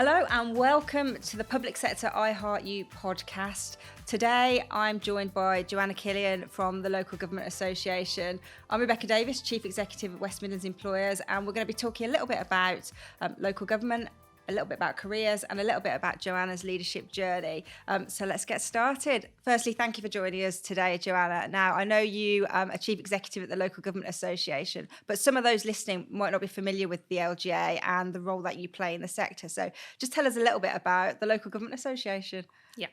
Hello and welcome to the Public Sector I Heart You podcast. Today I'm joined by Joanna Killian from the Local Government Association. I'm Rebecca Davis, Chief Executive at West Midlands Employers, and we're going to be talking a little bit about local government, a little bit about careers and a little bit about Joanna's leadership journey. So let's get started. Firstly, thank you for joining us today, Joanna. Now, I know you are Chief Executive at the Local Government Association, but some of those listening might not be familiar with the LGA and the role that you play in the sector. So just tell us a little bit about the Local Government Association. Yeah.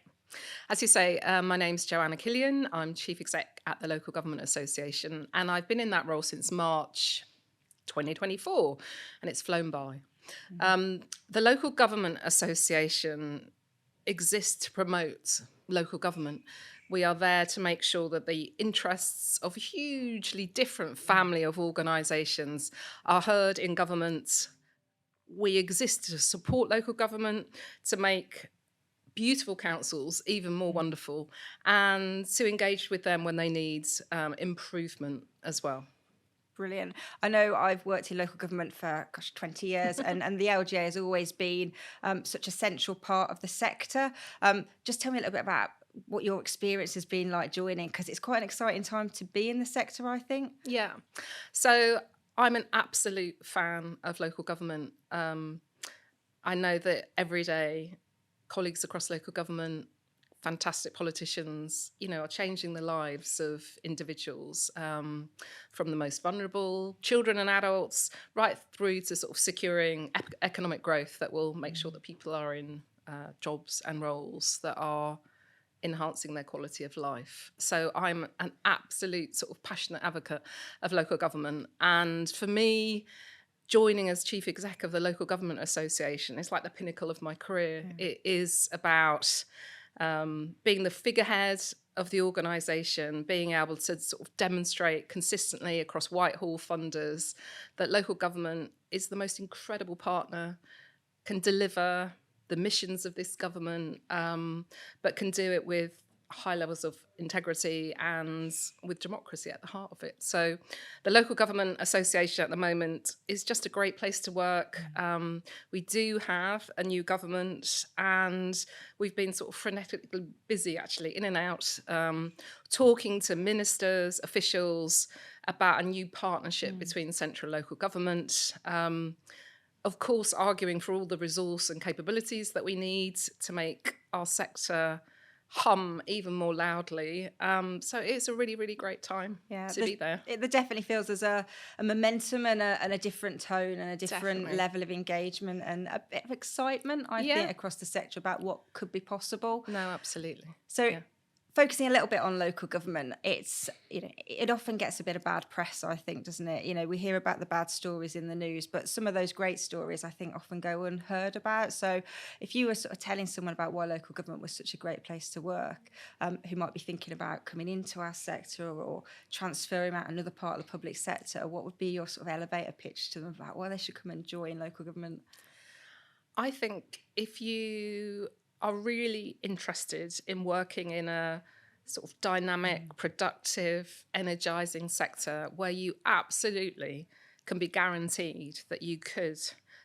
As you say, my name's Joanna Killian. I'm Chief Exec at the Local Government Association, and I've been in that role since March 2024, and it's flown by. The Local Government Association exists to promote local government. We are there to make sure that the interests of a hugely different family of organisations are heard in government. We exist to support local government, to make beautiful councils even more wonderful, and to engage with them when they need improvement as well. Brilliant. I know I've worked in local government for 20 years and the LGA has always been such a central part of the sector. Just tell me a little bit about what your experience has been like joining, because it's quite an exciting time to be in the sector, I think. Yeah. So I'm an absolute fan of local government. I know that every day colleagues across local government, fantastic politicians, are changing the lives of individuals, from the most vulnerable, children and adults, right through to sort of securing economic growth that will make sure that people are in jobs and roles that are enhancing their quality of life. So I'm an absolute sort of passionate advocate of local government. And for me, joining as Chief Exec of the Local Government Association is like the pinnacle of my career. It is about being the figurehead of the organisation, being able to sort of demonstrate consistently across Whitehall funders that local government is the most incredible partner, can deliver the missions of this government, but can do it with high levels of integrity and with democracy at the heart of it. So the Local Government Association at the moment is just a great place to work. We do have a new government and we've been sort of frenetically busy actually in and out, talking to ministers, officials about a new partnership between central and local government. Of course, arguing for all the resource and capabilities that we need to make our sector hum even more loudly. So it's a really, really great time to be there. There definitely feels there's a momentum and a different tone and a different level of engagement and a bit of excitement, I think, across the sector about what could be possible. No, absolutely. So focusing a little bit on local government, it often gets a bit of bad press, I think, doesn't it? We hear about the bad stories in the news, but some of those great stories, I think, often go unheard about. So if you were sort of telling someone about why local government was such a great place to work, who might be thinking about coming into our sector or transferring out another part of the public sector, what would be your sort of elevator pitch to them about why they should come and join local government? I think if you are really interested in working in a sort of dynamic, productive, energising sector where you absolutely can be guaranteed that you could,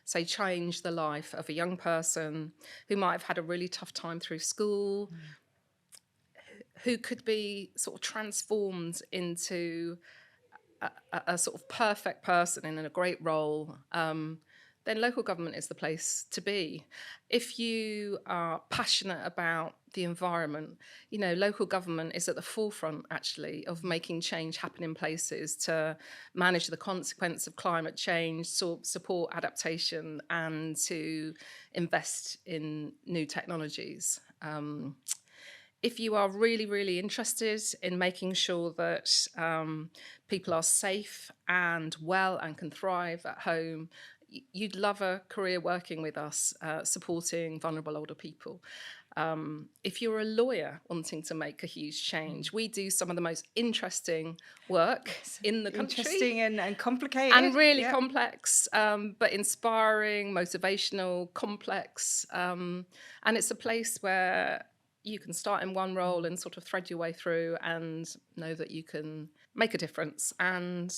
say, change the life of a young person who might have had a really tough time through school, who could be sort of transformed into a sort of perfect person in a great role, then local government is the place to be. If you are passionate about the environment, local government is at the forefront, actually, of making change happen in places to manage the consequence of climate change, support adaptation, and to invest in new technologies. If you are really, really interested in making sure that people are safe and well and can thrive at home, you'd love a career working with us, supporting vulnerable older people. If you're a lawyer wanting to make a huge change, we do some of the most interesting work in the country. Interesting and complicated. And really complex, but inspiring, motivational, complex. And it's a place where you can start in one role and sort of thread your way through and know that you can make a difference and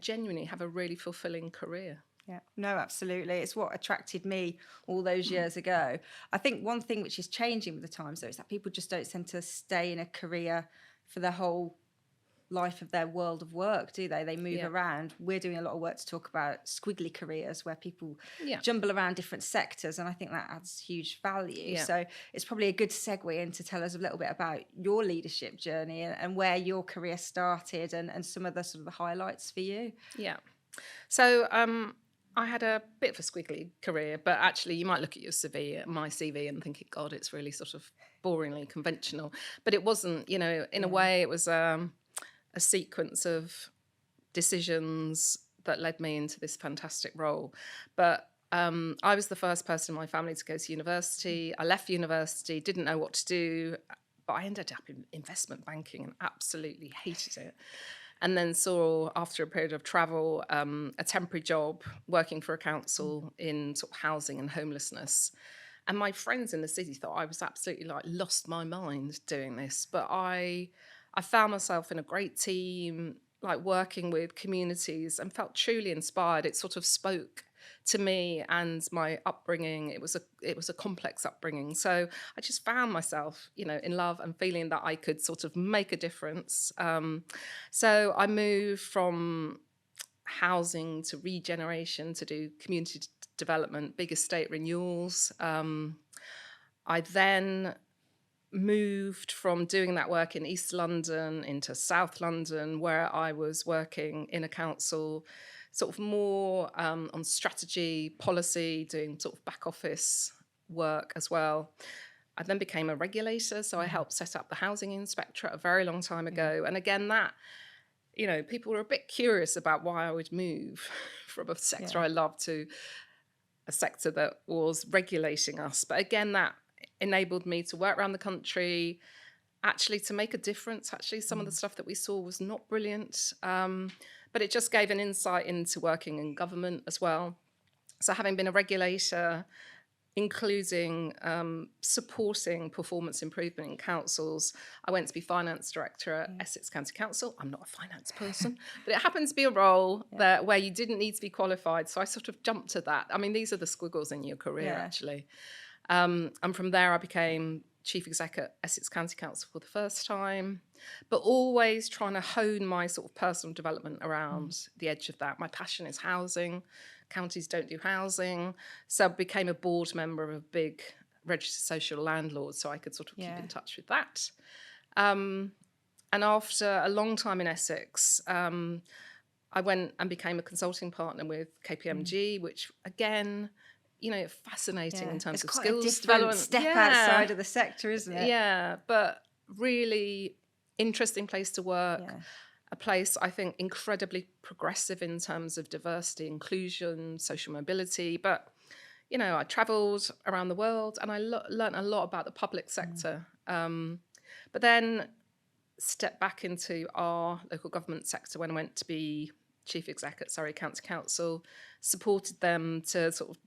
genuinely have a really fulfilling career. Yeah, no, absolutely. It's what attracted me all those years ago. I think one thing which is changing with the times, though, is that people just don't tend to stay in a career for the whole life of their world of work, do they? They move Yeah. around. We're doing a lot of work to talk about squiggly careers where people Yeah. jumble around different sectors, and I think that adds huge value. Yeah. So it's probably a good segue in to tell us a little bit about your leadership journey and where your career started and some of the sort of the highlights for you. Yeah. So I had a bit of a squiggly career, but actually you might look at my CV and think, God, it's really sort of boringly conventional. But it wasn't, in a way it was a sequence of decisions that led me into this fantastic role. But I was the first person in my family to go to university. I left university, didn't know what to do, but I ended up in investment banking and absolutely hated it. And then saw, after a period of travel, a temporary job working for a council in sort of housing and homelessness. And my friends in the city thought I was absolutely lost my mind doing this. But I found myself in a great team, working with communities, and felt truly inspired. It sort of spoke to me and my upbringing. It was a complex upbringing. So I just found myself, in love and feeling that I could sort of make a difference. So I moved from housing to regeneration to do community development, big estate renewals. I then moved from doing that work in East London into South London, where I was working in a council sort of more on strategy, policy, doing sort of back office work as well. I then became a regulator, so I helped set up the housing inspectorate a very long time ago. And again, that, people were a bit curious about why I would move from a sector I loved to a sector that was regulating us. But again, that enabled me to work around the country, actually to make a difference. Actually, some of the stuff that we saw was not brilliant, but it just gave an insight into working in government as well. So having been a regulator, including supporting performance improvement in councils, I went to be finance director at Essex County Council. I'm not a finance person, but it happened to be a role where you didn't need to be qualified. So I sort of jumped to that. I mean, these are the squiggles in your career, actually. And from there, I became chief exec at Essex County Council for the first time, but always trying to hone my sort of personal development around the edge of that. My passion is housing. Counties don't do housing. So I became a board member of a big registered social landlord, so I could sort of keep in touch with that. And after a long time in Essex, I went and became a consulting partner with KPMG, which again, fascinating in terms of skills development. Step outside of the sector, isn't it? Yeah, but really interesting place to work. A place, I think, incredibly progressive in terms of diversity, inclusion, social mobility. But, I travelled around the world and I learned a lot about the public sector. But then stepped back into our local government sector when I went to be chief exec at Surrey County Council, supported them to sort of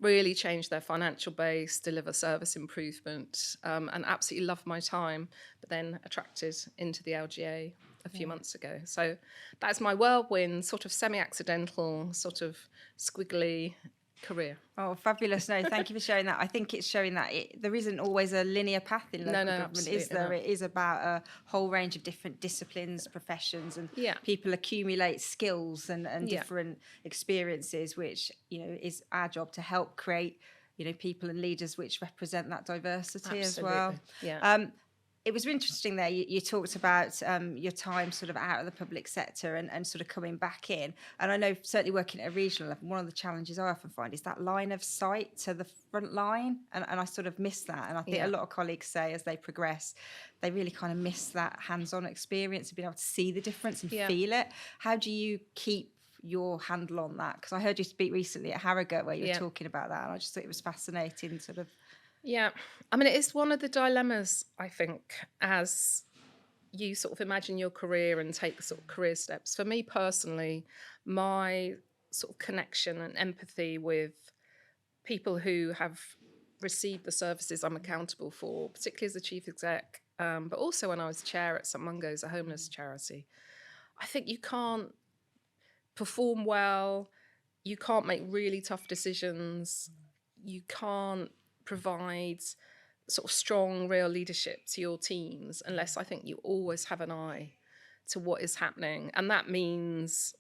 really change their financial base, deliver service improvement, and absolutely loved my time, but then attracted into the LGA a few months ago. So that's my whirlwind, sort of semi-accidental, sort of squiggly career. Oh, fabulous. No, thank you for sharing that. I think it's showing that there isn't always a linear path in local government, is there? It is about a whole range of different disciplines, professions, and people accumulate skills and different experiences, which, is our job to help create, people and leaders which represent that diversity as well. Yeah. It was interesting there. You talked about your time sort of out of the public sector and sort of coming back in. And I know certainly working at a regional level, one of the challenges I often find is that line of sight to the front line. And I sort of miss that. And I think a lot of colleagues say as they progress, they really kind of miss that hands-on experience of being able to see the difference and feel it. How do you keep your handle on that? Because I heard you speak recently at Harrogate where you were talking about that. And I just thought it was fascinating sort of. Yeah, I mean, it is one of the dilemmas, I think, as you sort of imagine your career and take sort of career steps. For me personally, my sort of connection and empathy with people who have received the services I'm accountable for, particularly as a chief exec, but also when I was chair at St Mungo's, a homeless charity. I think you can't perform well, you can't make really tough decisions. You can't provide sort of strong, real leadership to your teams unless I think you always have an eye to what is happening. And that means,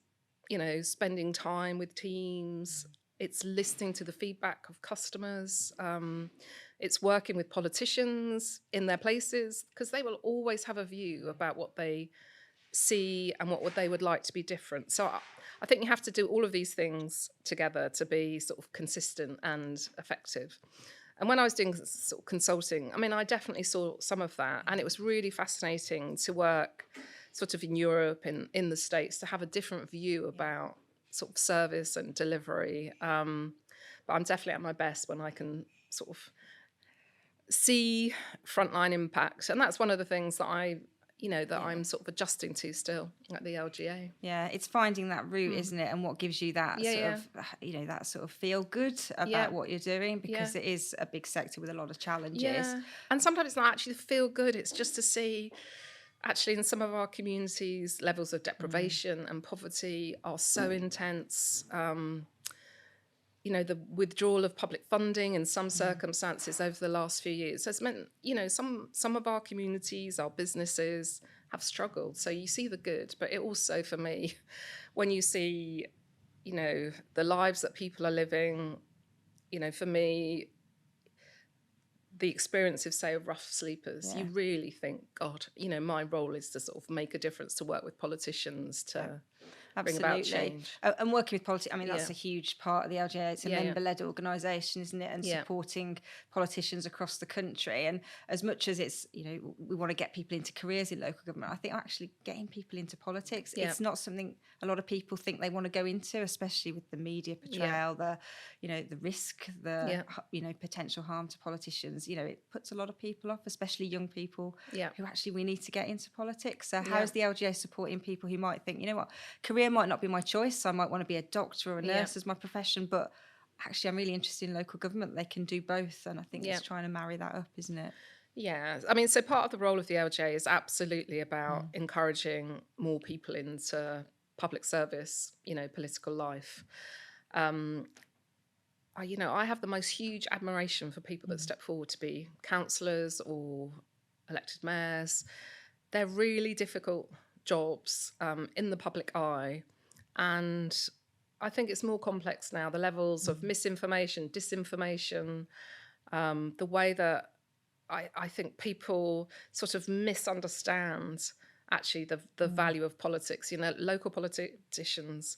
spending time with teams. It's listening to the feedback of customers. It's working with politicians in their places, because they will always have a view about what they see and what they would like to be different. So I think you have to do all of these things together to be sort of consistent and effective. And when I was doing sort of consulting, I mean, I definitely saw some of that, and it was really fascinating to work sort of in Europe and in the States to have a different view about sort of service and delivery. But I'm definitely at my best when I can sort of see frontline impact, and that's one of the things that I'm sort of adjusting to still at the LGA. Yeah, it's finding that route, isn't it? And what gives you that that sort of feel good about what you're doing, because it is a big sector with a lot of challenges. Yeah. And sometimes it's not actually feel good, it's just to see actually in some of our communities, levels of deprivation and poverty are so intense. The withdrawal of public funding in some circumstances over the last few years has meant, some of our communities, our businesses have struggled. So you see the good, but it also, for me, when you see, the lives that people are living, for me, the experience of, say, rough sleepers, you really think, God, my role is to sort of make a difference, to work with politicians to bring about change. And working with politics, I mean, that's a huge part of the LGA. It's a member-led organisation, isn't it? And supporting politicians across the country. And as much as it's, we want to get people into careers in local government, I think actually getting people into politics, it's not something a lot of people think they want to go into, especially with the media portrayal, the risk, the potential harm to politicians. It puts a lot of people off, especially young people who actually we need to get into politics. So how is the LGA supporting people who might think, career might not be my choice, I might want to be a doctor or a nurse as my profession, but actually I'm really interested in local government. They can do both, and I think it's trying to marry that up, isn't it? Yeah, I mean, so part of the role of the LGA is absolutely about encouraging more people into public service, political life. I have the most huge admiration for people that step forward to be councillors or elected mayors. They're really difficult jobs in the public eye, and I think it's more complex now. The levels of misinformation, disinformation, the way that I think people sort of misunderstand actually the value of politics. Local politicians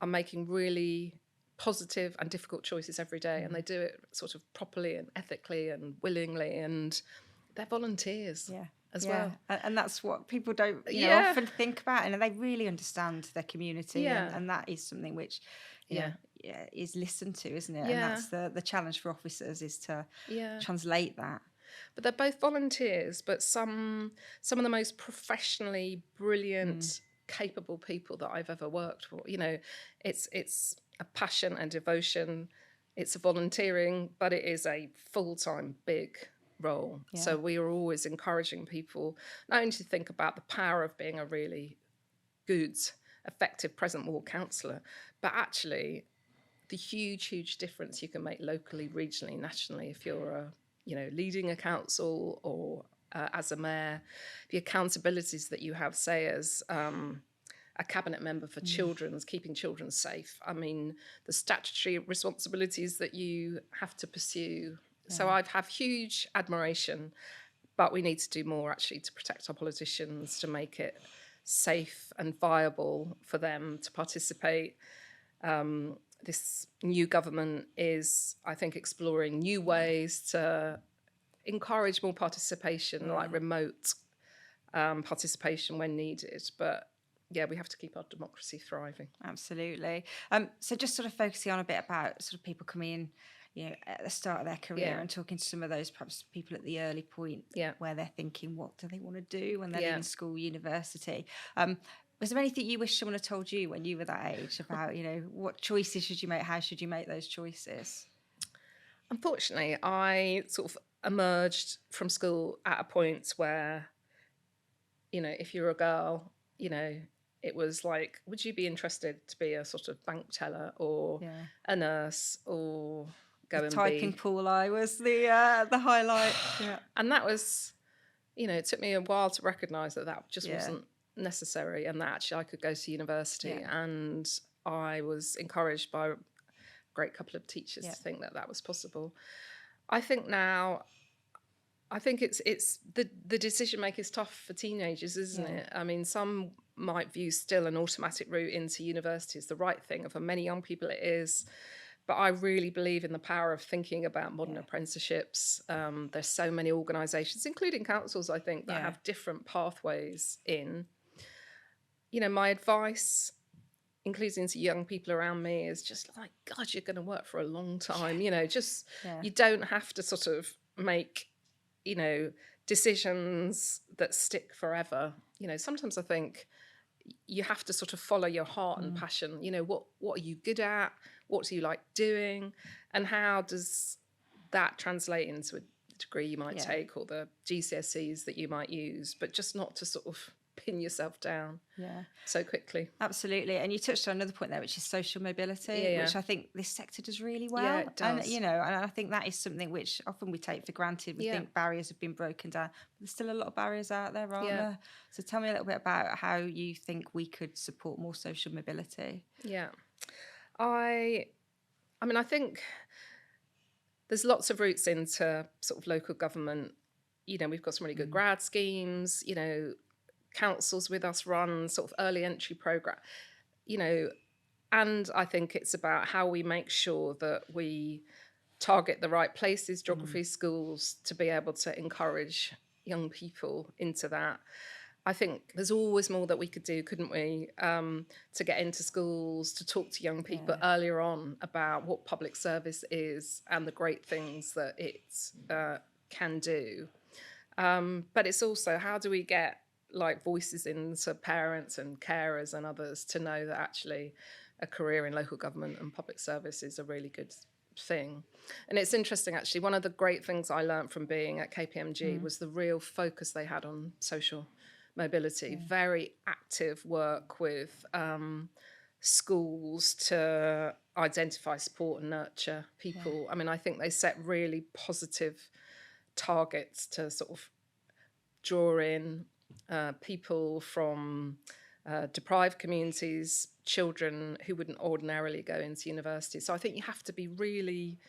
are making really positive and difficult choices every day, and they do it sort of properly and ethically and willingly, and they're volunteers as well. And that's what people don't often think about, and they really understand their community, and that is something which is listened to, isn't it? And that's the challenge for officers, is to translate that. But they're both volunteers, but some of the most professionally brilliant, capable people that I've ever worked for. It's a passion and devotion. It's a volunteering, but it is a full-time big role. So we are always encouraging people not only to think about the power of being a really good, effective present ward councillor, but actually the huge difference you can make locally, regionally, nationally if you're leading a council or as a mayor. The accountabilities that you have, say, as a cabinet member for keeping children safe. I mean, the statutory responsibilities that you have to pursue. So I have huge admiration, but we need to do more actually to protect our politicians, to make it safe and viable for them to participate. This new government is, I think, exploring new ways to encourage more participation, like remote participation when needed. But we have to keep our democracy thriving. Absolutely. So just sort of focusing on a bit about sort of people coming in, at the start of their career and talking to some of those perhaps people at the early point where they're thinking, what do they want to do when they're in school, university? Was there anything you wish someone had told you when you were that age about, what choices should you make? How should you make those choices? Unfortunately, I sort of emerged from school at a point where, if you're a girl, it was like, would you be interested to be a sort of bank teller or a nurse or go and typing be... pool eye was the highlight. Yeah. And that was, it took me a while to recognise that just wasn't necessary, and that actually I could go to university. And I was encouraged by a great couple of teachers to think that was possible. I think now, it's the decision making is tough for teenagers, isn't it? I mean, some might view still an automatic route into university as the right thing, and for many young people it is. But I really believe in the power of thinking about modern apprenticeships. There's so many organisations, including councils, I think, that have different pathways in. My advice, including to young people around me, is just like, God, you're going to work for a long time. You don't have to sort of make, decisions that stick forever. Sometimes I think you have to sort of follow your heart and passion. What are you good at? What do you like doing? And how does that translate into a degree you might take, or the GCSEs that you might use, but just not to sort of pin yourself down so quickly. Absolutely. And you touched on another point there, which is social mobility, which I think this sector does really well. Yeah, it does. And, and I think that is something which often we take for granted. We think barriers have been broken down, but there's still a lot of barriers out there, aren't there? So tell me a little bit about how you think we could support more social mobility. Yeah. I mean, I think there's lots of routes into sort of local government. We've got some really good grad schemes, councils with us run sort of early entry program, and I think it's about how we make sure that we target the right places, geography, schools, to be able to encourage young people into that. I think there's always more that we could do, couldn't we, to get into schools, to talk to young people earlier on about what public service is and the great things that it can do. But it's also, how do we get voices into parents and carers and others to know that actually a career in local government and public service is a really good thing. And it's interesting, actually, one of the great things I learned from being at KPMG was the real focus they had on social mobility, very active work with schools to identify, support and nurture people. I mean, I think they set really positive targets to sort of draw in people from deprived communities, children who wouldn't ordinarily go into university. So I think you have to be really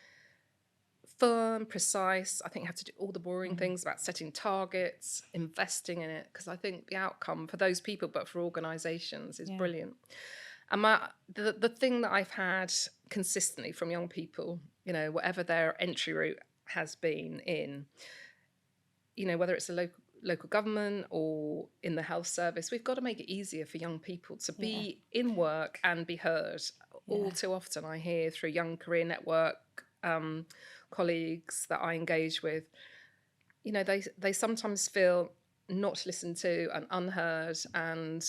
firm, precise. I think you have to do all the boring things about setting targets, investing in it, because I think the outcome for those people, but for organisations, is brilliant. And the thing that I've had consistently from young people, whatever their entry route has been in, whether it's a local government or in the health service, we've got to make it easier for young people to be in work and be heard. All too often I hear through Young Career Network colleagues that I engage with, they sometimes feel not listened to and unheard, and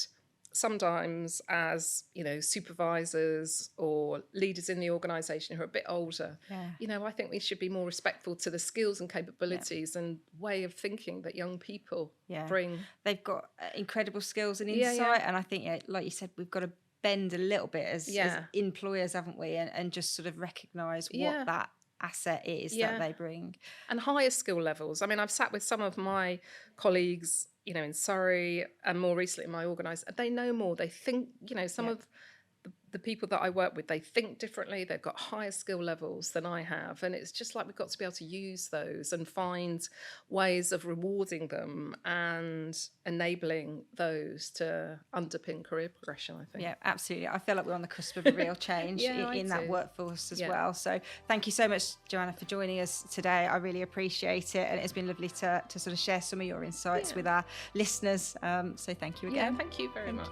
sometimes as supervisors or leaders in the organisation who are a bit older, I think we should be more respectful to the skills and capabilities and way of thinking that young people bring. They've got incredible skills and insight, and I think, like you said, we've got to bend a little bit as employers, haven't we, and just sort of recognise what that asset is that they bring. And higher skill levels. I mean, I've sat with some of my colleagues, in Surrey, and more recently in my organisation. They know more. They think, some of the people that I work with, they think differently. They've got higher skill levels than I have. And it's just like we've got to be able to use those and find ways of rewarding them and enabling those to underpin career progression, I think. Yeah, absolutely. I feel like we're on the cusp of a real change in that workforce as well. So thank you so much, Joanna, for joining us today. I really appreciate it. And it's been lovely to sort of share some of your insights with our listeners. So thank you again. Yeah, thank you very much.